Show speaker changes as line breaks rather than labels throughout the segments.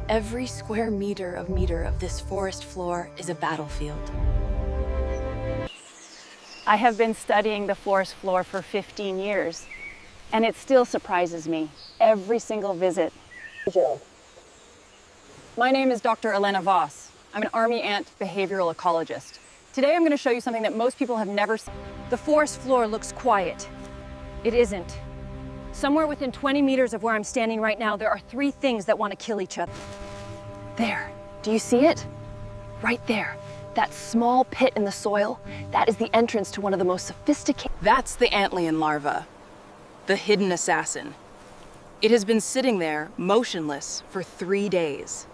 Every square meter of this forest floor is a battlefield.
I have been studying the forest floor for 15 years, and it still surprises me every single visit. My name is Dr. Elena Voss. I'm an Army ant behavioral ecologist. Today I'm going to show you something that most people have never seen. The forest floor looks quiet. It isn't. Somewhere within 20 meters of where I'm standing right now, there are 3 things that want to kill each other. There. Do you see it? Right there. That small pit in the soil, that is the entrance to one of the most sophisticated...
That's the antlion larva, the hidden assassin. It has been sitting there, motionless, for 3 days.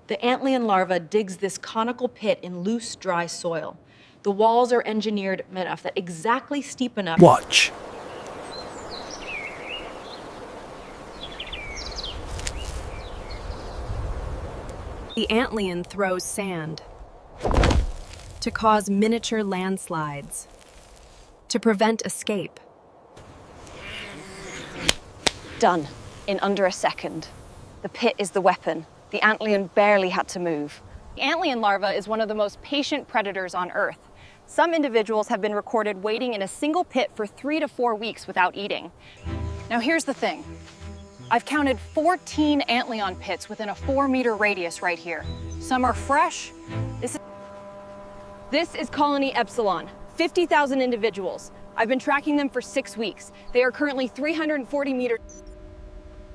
The antlion larva digs this conical pit in loose, dry soil. The walls are engineered enough that exactly steep enough...
Watch.
The antlion throws sand to cause miniature landslides, to prevent escape.
Done. In under a second. The pit is the weapon. The antlion barely had to move. The antlion larva is one of the most patient predators on Earth. Some individuals have been recorded waiting in a single pit for 3 to 4 weeks without eating. Now here's the thing. I've counted 14 antlion pits within a 4-meter radius right here. Some are fresh. This is Colony Epsilon, 50,000 individuals. I've been tracking them for 6 weeks. They are currently 340 meters.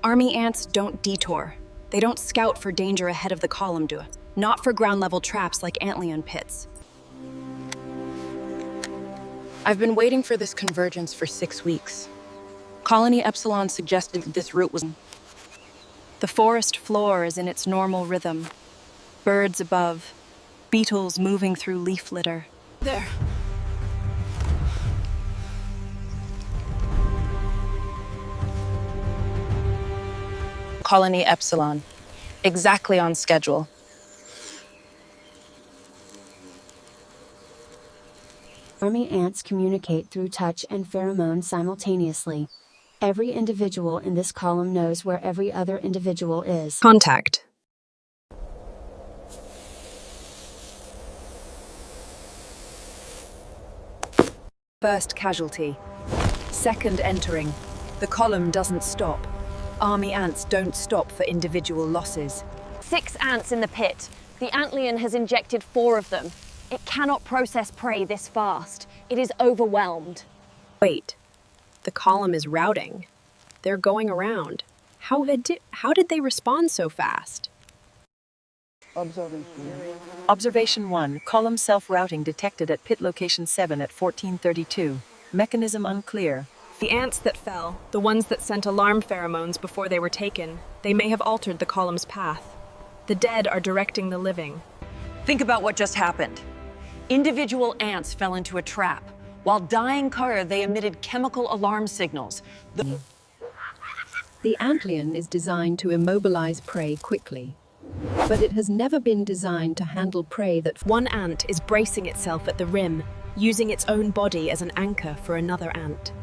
Army ants don't detour. They don't scout for danger ahead of the column do. Not for ground-level traps like antlion pits.
I've been waiting for this convergence for 6 weeks. Colony Epsilon suggested that this route was...
The forest floor is in its normal rhythm. Birds above, beetles moving through leaf litter.
There. Colony Epsilon, exactly on schedule.
Army ants communicate through touch and pheromone simultaneously. Every individual in this column knows where every other individual is.
Contact. First casualty. Second entering. The column doesn't stop. Army ants don't stop for individual losses.
6 ants in the pit. The antlion has injected 4 of them. It cannot process prey this fast. It is overwhelmed.
Wait, the column is routing. They're going around. How did they respond so fast?
Observation 1. Column self-routing detected at pit location 7 at 1432. Mechanism unclear.
The ants that fell, the ones that sent alarm pheromones before they were taken, they may have altered the column's path. The dead are directing the living.
Think about what just happened. Individual ants fell into a trap. While dying they emitted chemical alarm signals.
The antlion is designed to immobilize prey quickly, but it has never been designed to handle prey that...
One ant is bracing itself at the rim, using its own body as an anchor for another ant.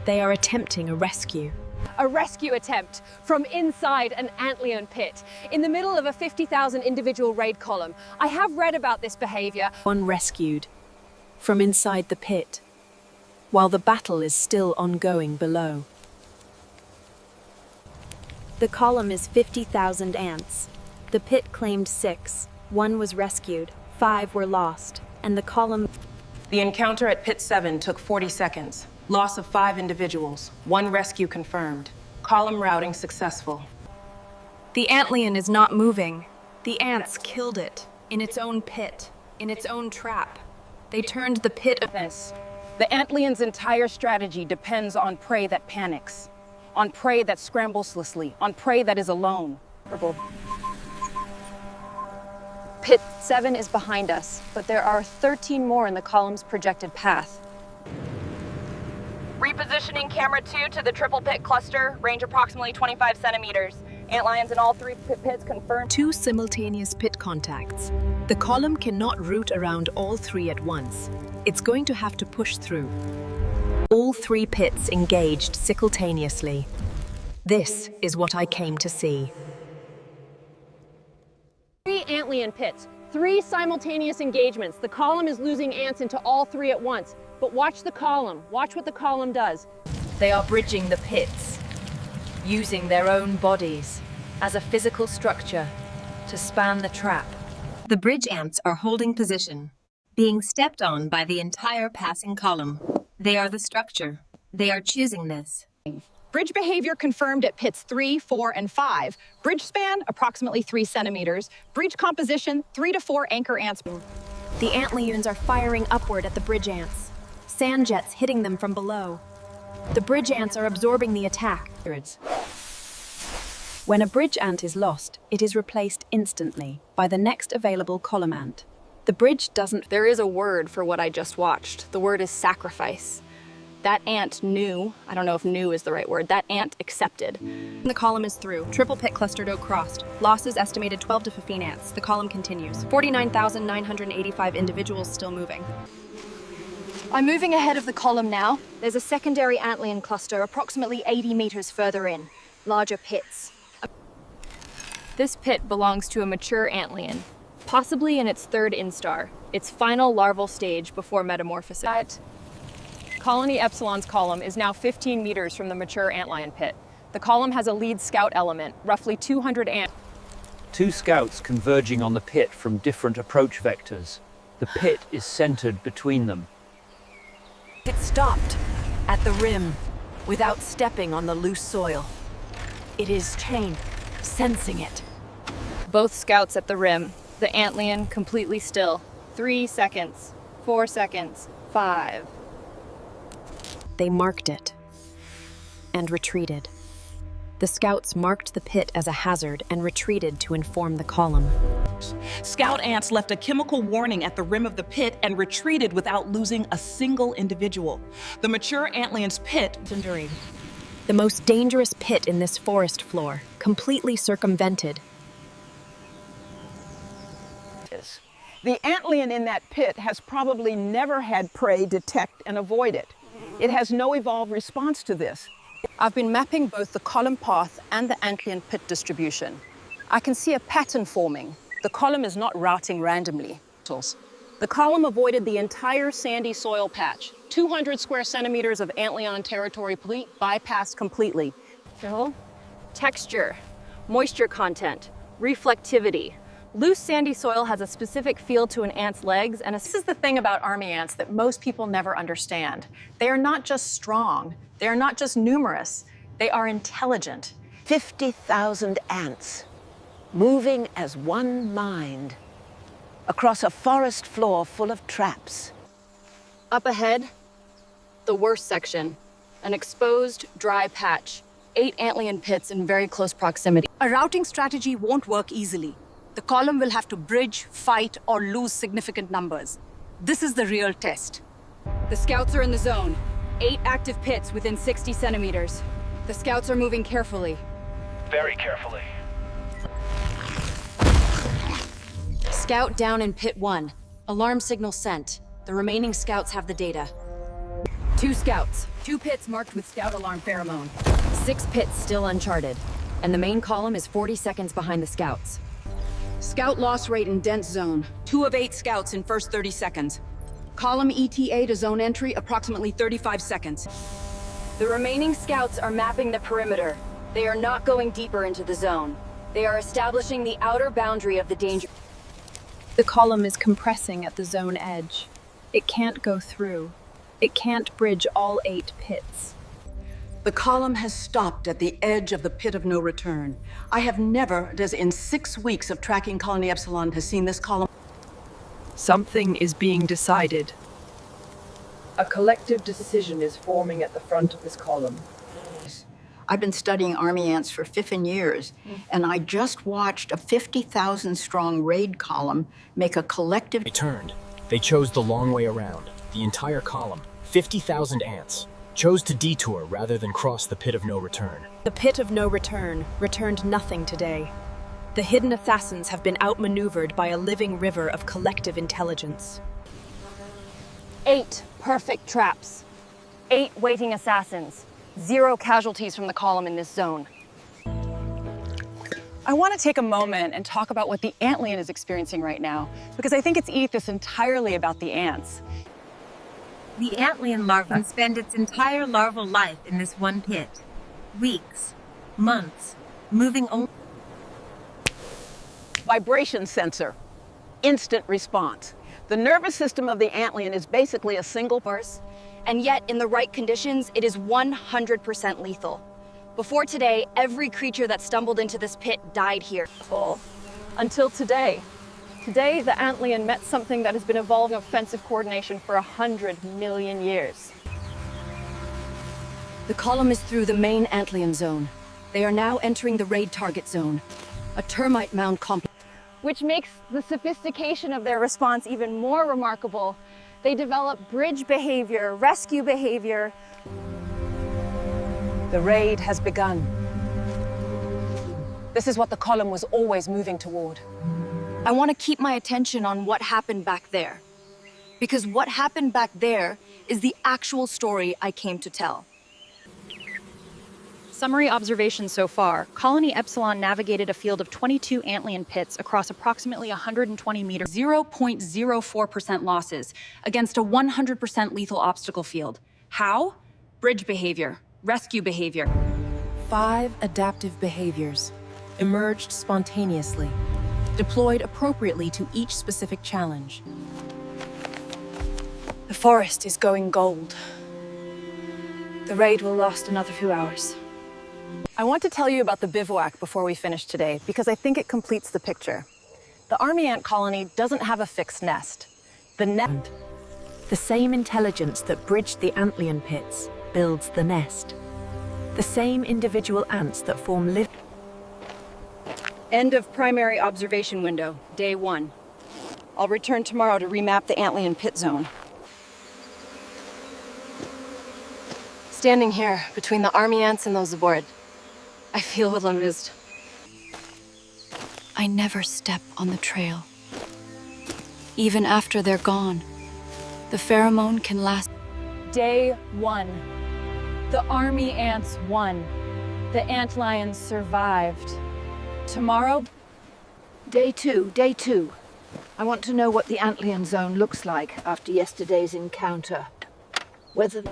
They are attempting a rescue.
A rescue attempt from inside an antlion pit, in the middle of a 50,000 individual raid column. I have read about this behavior.
One rescued from inside the pit, while the battle is still ongoing below. The column is 50,000 ants. The pit claimed 6. 1 was rescued, 5 were lost, and the column...
The encounter at pit 7 took 40 seconds. Loss of 5 individuals. 1 rescue confirmed. Column routing successful.
The antlion is not moving. The ants killed it, in its own pit, in its own trap. They turned the pit of
this. The antlion's entire strategy depends on prey that panics, on prey that scrambles listlessly, on prey that is alone. Pit 7 is behind us, but there are 13 more in the column's projected path. Repositioning camera 2 to the triple pit cluster, range approximately 25 centimeters. Antlions in all 3 pits confirmed.
2 simultaneous pit contacts. The column cannot route around all 3 at once. It's going to have to push through. All 3 pits engaged simultaneously. This is what I came to see.
Antlion pits. 3 simultaneous engagements. The column is losing ants into all 3 at once. But watch the column. Watch what the column does.
They are bridging the pits, using their own bodies as a physical structure to span the trap.
The bridge ants are holding position, being stepped on by the entire passing column. They are the structure. They are choosing this.
Bridge behavior confirmed at pits 3, 4, and 5. Bridge span, approximately 3 centimeters. Bridge composition, 3 to 4 anchor ants.
The antlions are firing upward at the bridge ants, sand jets hitting them from below. The bridge ants are absorbing the attack. When a bridge ant is lost, it is replaced instantly by the next available column ant. The bridge doesn't...
There is a word for what I just watched. The word is sacrifice. That ant knew, I don't know if knew is the right word, that ant accepted.
The column is through. Triple pit cluster dough crossed. Losses estimated 12 to 15 ants. The column continues. 49,985 individuals still moving.
I'm moving ahead of the column now. There's a secondary antlion cluster approximately 80 meters further in. Larger pits. This pit belongs to a mature antlion, possibly in its 3rd instar, its final larval stage before metamorphosis. Colony Epsilon's column is now 15 meters from the mature antlion pit. The column has a lead scout element, roughly 200 ants.
2 scouts converging on the pit from different approach vectors. The pit is centered between them.
It stopped at the rim without stepping on the loose soil. It is chained, sensing it.
Both scouts at the rim. The antlion completely still. 3 seconds, 4 seconds, 5.
They marked it and retreated. The scouts marked the pit as a hazard and retreated to inform the column.
Scout ants left a chemical warning at the rim of the pit and retreated without losing a single individual. The mature antlion's pit,
The most dangerous pit in this forest floor, completely circumvented.
The antlion in that pit has probably never had prey detect and avoid it. It has no evolved response to this.
I've been mapping both the column path and the antlion pit distribution. I can see a pattern forming. The column is not routing randomly. The column avoided the entire sandy soil patch. 200 square centimeters of antlion territory bypassed completely. Fill, texture, moisture content, reflectivity. Loose sandy soil has a specific feel to an ant's legs, and this is the thing about army ants that most people never understand. They are not just strong, they are not just numerous, they are intelligent.
50,000 ants, moving as one mind, across a forest floor full of traps.
Up ahead, the worst section, an exposed, dry patch, 8 antlion pits in very close proximity.
A routing strategy won't work easily. The column will have to bridge, fight, or lose significant numbers. This is the real test.
The scouts are in the zone. 8 active pits within 60 centimeters. The scouts are moving carefully.
Very carefully.
Scout down in pit 1. Alarm signal sent. The remaining scouts have the data.
2 scouts. 2 pits marked with scout alarm pheromone.
6 pits still uncharted. And the main column is 40 seconds behind the scouts.
Scout loss rate in dense zone. 2 of 8 scouts in first 30 seconds. Column ETA to zone entry, approximately 35 seconds.
The remaining scouts are mapping the perimeter. They are not going deeper into the zone. They are establishing the outer boundary of the danger.
The column is compressing at the zone edge. It can't go through. It can't bridge all 8 pits.
The column has stopped at the edge of the pit of no return. I have never, as in 6 weeks of tracking Colony Epsilon, has seen this column.
Something is being decided. A collective decision is forming at the front of this column.
I've been studying army ants for 15 years, and I just watched a 50,000 strong raid column make a collective...
They turned. They chose the long way around. The entire column, 50,000 ants, chose to detour rather than cross the pit of no return.
The pit of no return returned nothing today. The hidden assassins have been outmaneuvered by a living river of collective intelligence.
8 perfect traps. 8 waiting assassins. 0 casualties from the column in this zone. I want to take a moment and talk about what the antlion is experiencing right now, because I think its ethos entirely about the ants.
The antlion larva can spend its entire larval life in this one pit. Weeks, months, moving only.
Vibration sensor, instant response. The nervous system of the antlion is basically a single
force, and yet in the right conditions, it is 100% lethal. Before today, every creature that stumbled into this pit died here.
Until today. Today, the antlion met something that has been evolving offensive coordination for 100 million years.
The column is through the main antlion zone. They are now entering the raid target zone, a termite mound complex.
Which makes the sophistication of their response even more remarkable. They develop bridge behavior, rescue behavior.
The raid has begun. This is what the column was always moving toward.
I want to keep my attention on what happened back there. Because what happened back there is the actual story I came to tell.
Summary observations so far. Colony Epsilon navigated a field of 22 antlion pits across approximately 120 meters.
0.04% losses against a 100% lethal obstacle field. How? Bridge behavior, rescue behavior.
5 adaptive behaviors emerged spontaneously, deployed appropriately to each specific challenge.
The forest is going gold. The raid will last another few hours.
I want to tell you about the bivouac before we finish today, because I think it completes the picture. The army ant colony doesn't have a fixed nest.
The same intelligence that bridged the antlion pits builds the nest. The same individual ants that form
End of primary observation window, day 1. I'll return tomorrow to remap the antlion pit zone. Standing here between the army ants and those aboard, I feel well amused. I never step on the trail. Even after they're gone, the pheromone can last.
Day 1. The army ants won. The antlions survived. Tomorrow?
Day 2. I want to know what the antlion zone looks like after yesterday's encounter. Whether...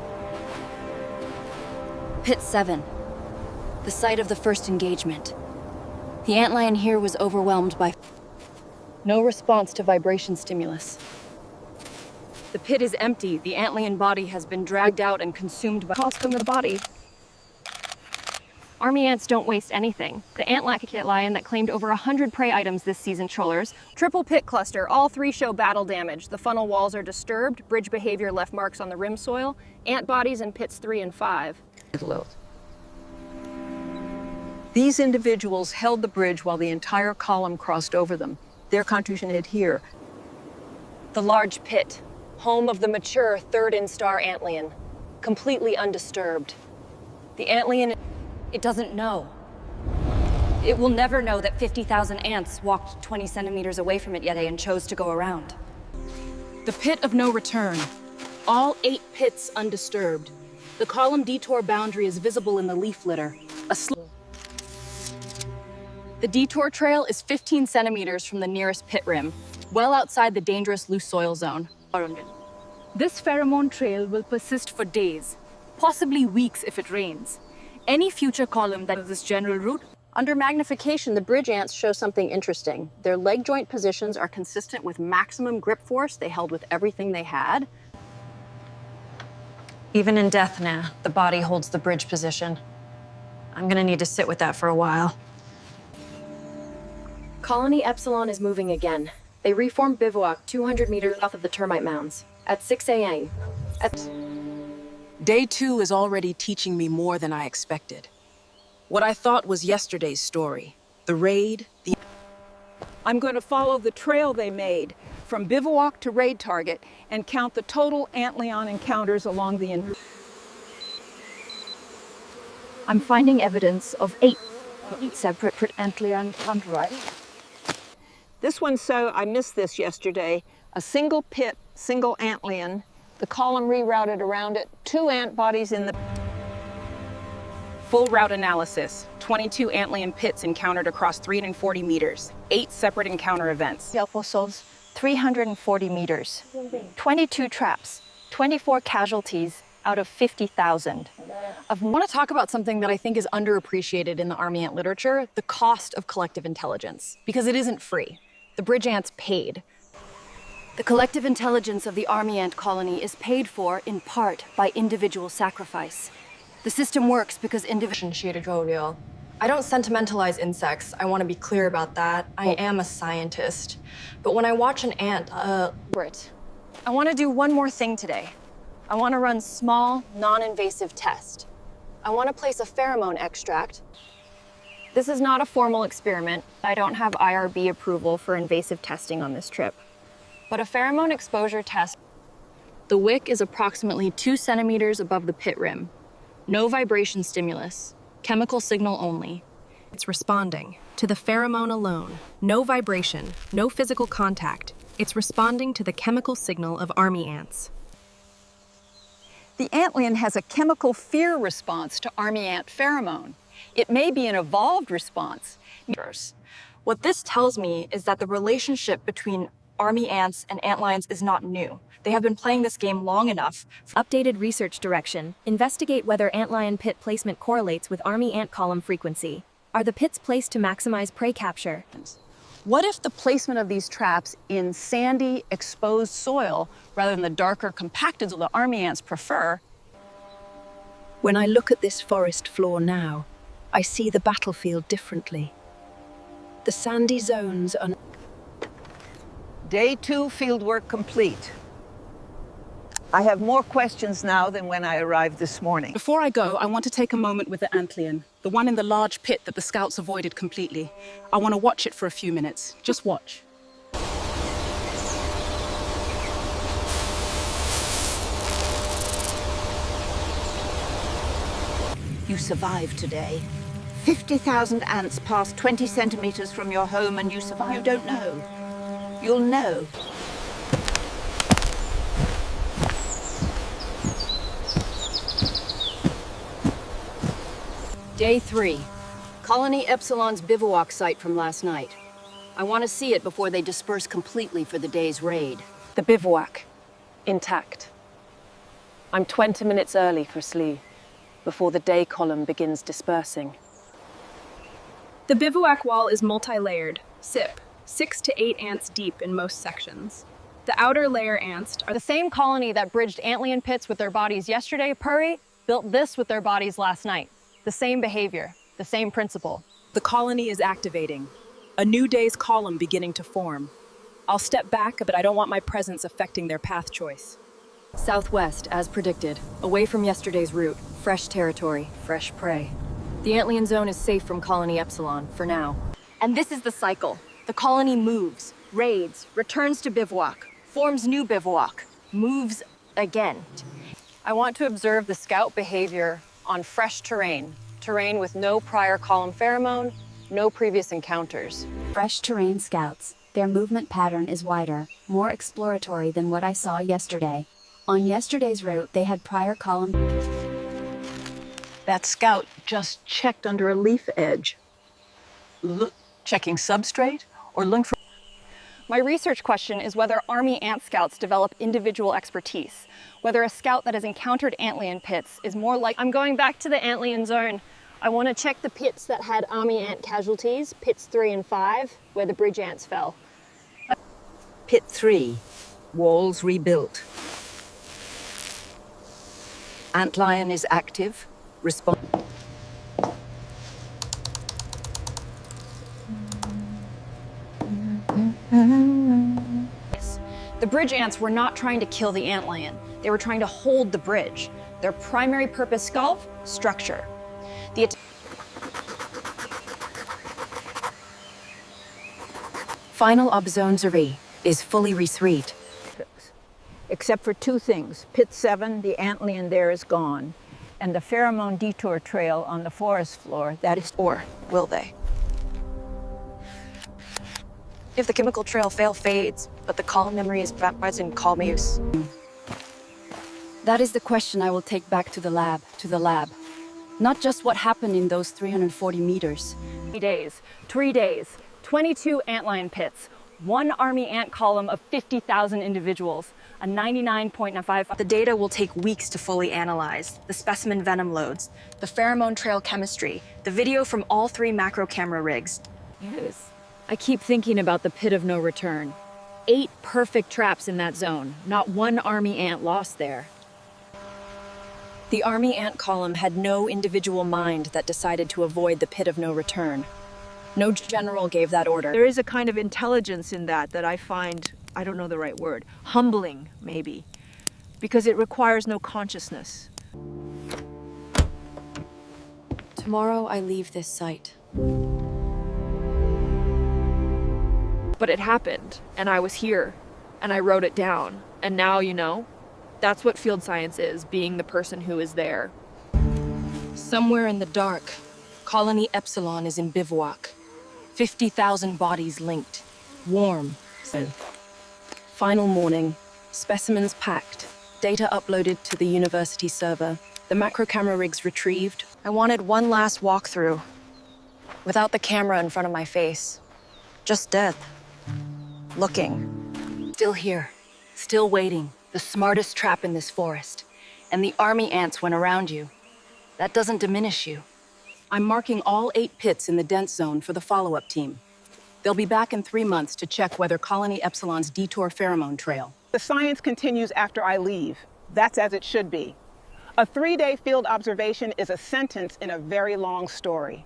Pit 7, the site of the first engagement. The antlion here was overwhelmed by no response to vibration stimulus. The pit is empty. The antlion body has been dragged out and consumed by
Cost of the body. Army ants don't waste anything. The antlion that claimed over 100 prey items this season trollers. Triple pit cluster, all 3 show battle damage. The funnel walls are disturbed, bridge behavior left marks on the rim soil, ant bodies in pits 3 and 5.
These individuals held the bridge while the entire column crossed over them. Their contribution is here.
The large pit, home of the mature 3rd instar antlion, completely undisturbed. The antlion,
it doesn't know. It will never know that 50,000 ants walked 20 centimeters away from it yesterday and chose to go around. The pit of no return. All 8 pits undisturbed. The column detour boundary is visible in the leaf litter. The detour trail is 15 centimeters from the nearest pit rim, well outside the dangerous loose soil zone.
This pheromone trail will persist for days, possibly weeks if it rains. Any future column that is this general route.
Under magnification, the bridge ants show something interesting. Their leg joint positions are consistent with maximum grip force they held with everything they had. Even in death now, the body holds the bridge position. I'm gonna need to sit with that for a while.
Colony Epsilon is moving again. They reformed bivouac 200 meters south of the termite mounds at 6 a.m.
Day 2 is already teaching me more than I expected. What I thought was yesterday's story, the raid,
I'm going to follow the trail they made from bivouac to raid target and count the total antlion encounters along the
I'm finding evidence of 8 separate antlion encounters.
This one, so I missed this yesterday. A single pit, single antlion, the column rerouted around it, 2 ant bodies in the
Full route analysis. 22 antlion pits encountered across 340 meters. 8 separate encounter events.
Fossils, 340 meters. 22 traps, 24 casualties out of 50,000.
I want to talk about something that I think is underappreciated in the Army Ant literature, the cost of collective intelligence, because it isn't free. The bridge ants paid.
The collective intelligence of the Army Ant colony is paid for, in part, by individual sacrifice. The system works because
I don't sentimentalize insects. I want to be clear about that. I am a scientist. But when I watch an ant,
I want to do one more thing today. I want to run small, non-invasive test. I want to place a pheromone extract. This is not a formal experiment. I don't have IRB approval for invasive testing on this trip. But a pheromone exposure test.
The wick is approximately 2 centimeters above the pit rim. No vibration stimulus. Chemical signal only.
It's responding to the pheromone alone. No vibration, no physical contact. It's responding to the chemical signal of army ants.
The antlion has a chemical fear response to army ant pheromone. It may be an evolved response.
What this tells me is that the relationship between army ants and antlions is not new. They have been playing this game long enough.
Updated research direction. Investigate whether antlion pit placement correlates with army ant column frequency. Are the pits placed to maximize prey capture?
What if the placement of these traps in sandy, exposed soil, rather than the darker, compacted soil the army ants prefer?
When I look at this forest floor now, I see the battlefield differently. The sandy zones are...
Day 2 fieldwork complete. I have more questions now than when I arrived this morning.
Before I go, I want to take a moment with the antlion, the one in the large pit that the scouts avoided completely. I want to watch it for a few minutes. Just watch.
You survived today. 50,000 ants passed 20 centimeters from your home and you survived. You don't know. You'll know.
Day 3. Colony Epsilon's bivouac site from last night. I want to see it before they disperse completely for the day's raid.
The bivouac, intact. I'm 20 minutes early for Slee, before the day column begins dispersing.
The bivouac wall is multi-layered, SIP, 6 to 8 ants deep in most sections. The outer layer ants are
the same colony that bridged antlion pits with their bodies yesterday, Puri, built this with their bodies last night. The same behavior, the same principle.
The colony is activating. A new day's column beginning to form. I'll step back, but I don't want my presence affecting their path choice.
Southwest, as predicted. Away from yesterday's route. Fresh territory, fresh prey. The antlion zone is safe from Colony Epsilon, for now.
And this is the cycle. The colony moves, raids, returns to bivouac, forms new bivouac, moves again.
I want to observe the scout behavior on fresh terrain with no prior column pheromone, no previous encounters.
Fresh terrain scouts. Their movement pattern is wider, more exploratory than what I saw yesterday. On yesterday's route, they had prior column.
That scout just checked under a leaf edge. Checking substrate or looking for...
My research question is whether Army ant scouts develop individual expertise, whether a scout that has encountered antlion pits is more like... I'm going back to the antlion zone. I want to check the pits that had Army ant casualties, pits 3 and 5, where the bridge ants fell.
Pit 3, walls rebuilt. Antlion is active, respond.
The bridge ants were not trying to kill the antlion. They were trying to hold the bridge. Their primary purpose, structure.
Final obzonzery is fully retreat.
Except for 2 things. Pit 7, the antlion there is gone. And the pheromone detour trail on the forest floor, that is...
Or will they? If the chemical trail fades, but the column memory is baptized in Calmeus. That is the question I will take back to the lab,
Not just what happened in those 340 meters. 3 days, 22 antlion pits, one army ant column of 50,000 individuals, a 99.95.
The data will take weeks to fully analyze. The specimen venom loads, the pheromone trail chemistry, the video from all 3 macro camera rigs.
Yes. I keep thinking about the pit of no return. 8 perfect traps in that zone, not one army ant lost there. The army ant column had no individual mind that decided to avoid the pit of no return. No general gave that order.
There is a kind of intelligence in that I find, I don't know the right word, humbling maybe, because it requires no consciousness.
Tomorrow I leave this site. But it happened, and I was here, and I wrote it down. And now, you know, that's what field science is, being the person who is there.
Somewhere in the dark, Colony Epsilon is in bivouac. 50,000 bodies linked. Warm.
Final morning, specimens packed, data uploaded to the university server, the macro camera rigs retrieved. I wanted one last walkthrough, without the camera in front of my face. Just death. Looking.
Still here. Still waiting. The smartest trap in this forest. And the army ants went around you. That doesn't diminish you. I'm marking all 8 pits in the dense zone for the follow-up team. They'll be back in 3 months to check whether Colony Epsilon's detour pheromone trail.
The science continues after I leave. That's as it should be. A 3-day field observation is a sentence in a very long story.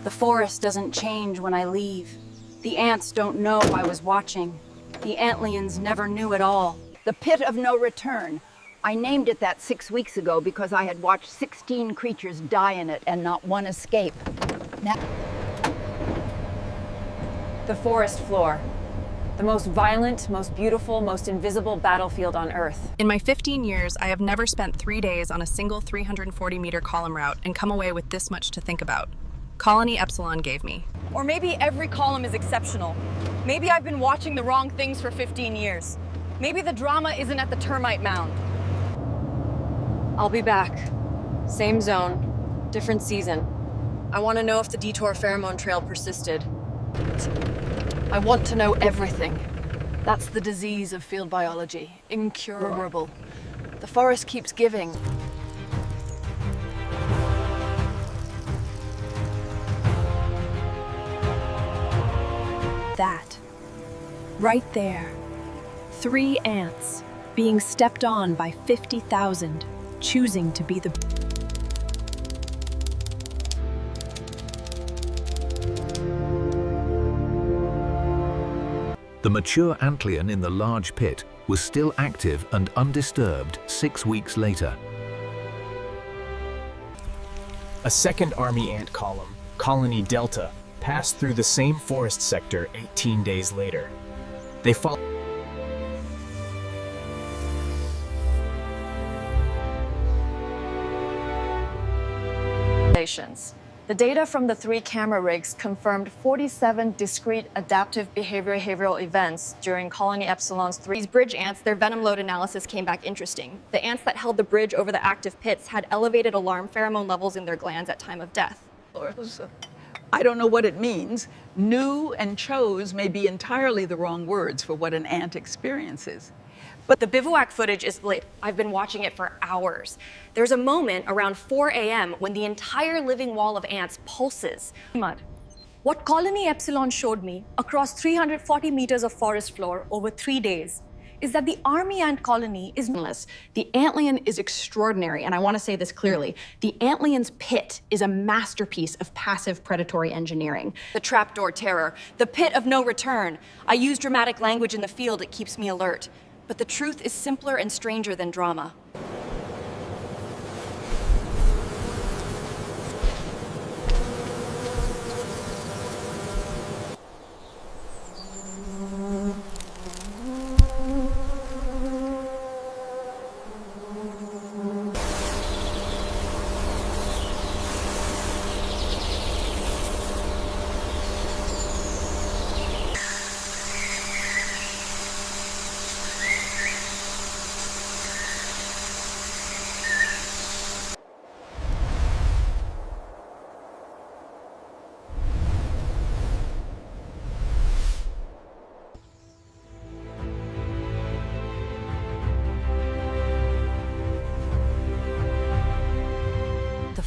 The forest doesn't change when I leave. The ants don't know I was watching. The antlions never knew at all.
The pit of no return. I named it that 6 weeks ago because I had watched 16 creatures die in it and not one escape. Now,
The forest floor. The most violent, most beautiful, most invisible battlefield on Earth.
In my 15 years, I have never spent 3 days on a single 340-meter column route and come away with this much to think about. Colony Epsilon gave me.
Or maybe every column is exceptional. Maybe I've been watching the wrong things for 15 years. Maybe the drama isn't at the termite mound. I'll be back. Same zone, different season. I want to know if the detour pheromone trail persisted.
I want to know everything. That's the disease of field biology. Incurable. The forest keeps giving.
That. Right there. 3 ants being stepped on by 50,000, choosing to be the...
The mature antlion in the large pit was still active and undisturbed 6 weeks later.
A second army ant column, Colony Delta, passed through the same forest sector 18 days later. They followed
The data from the 3 camera rigs confirmed 47 discrete adaptive behavioral events during Colony Epsilon's 3.
These bridge ants, their venom load analysis came back interesting. The ants that held the bridge over the active pits had elevated alarm pheromone levels in their glands at time of death.
I don't know what it means. Knew and chose may be entirely the wrong words for what an ant experiences.
But the bivouac footage is lit. I've been watching it for hours. There's a moment around 4 a.m. when the entire living wall of ants pulses. What Colony Epsilon showed me across 340 meters of forest floor over 3 days is that the army ant colony is endless.
The antlion is extraordinary, and I want to say this clearly. The antlion's pit is a masterpiece of passive predatory engineering.
The trapdoor terror, the pit of no return. I use dramatic language in the field, it keeps me alert. But the truth is simpler and stranger than drama.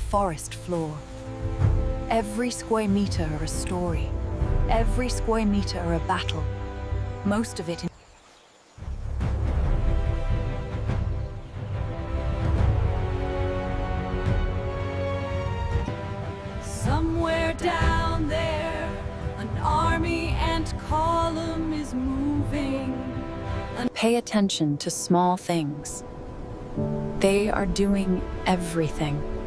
forest floor. Every square meter a story. Every square meter a battle. Most of it in
Somewhere down there, an army ant column is moving.
Pay attention to small things. They are doing everything.